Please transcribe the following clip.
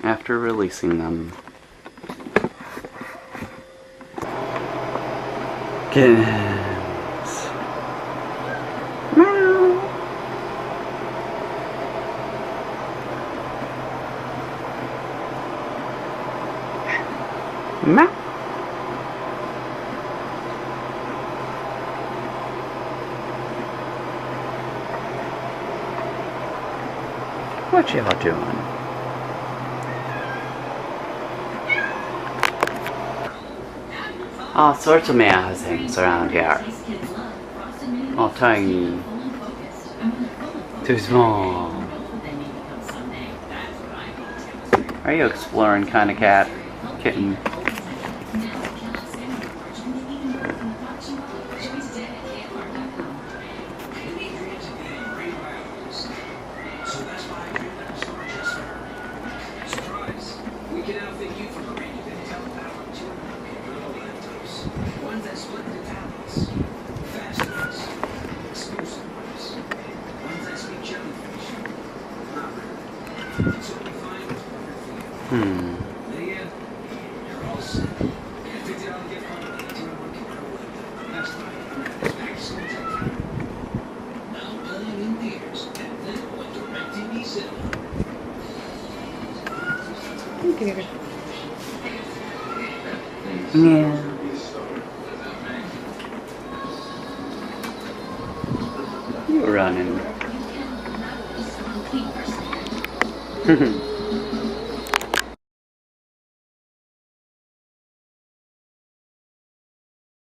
after releasing them. Kittens. Meow. Meow. What y'all doing? All sorts of meow things around here. All tiny. Too small. Are you exploring kind of cat? Kitten? Yeah. You're running.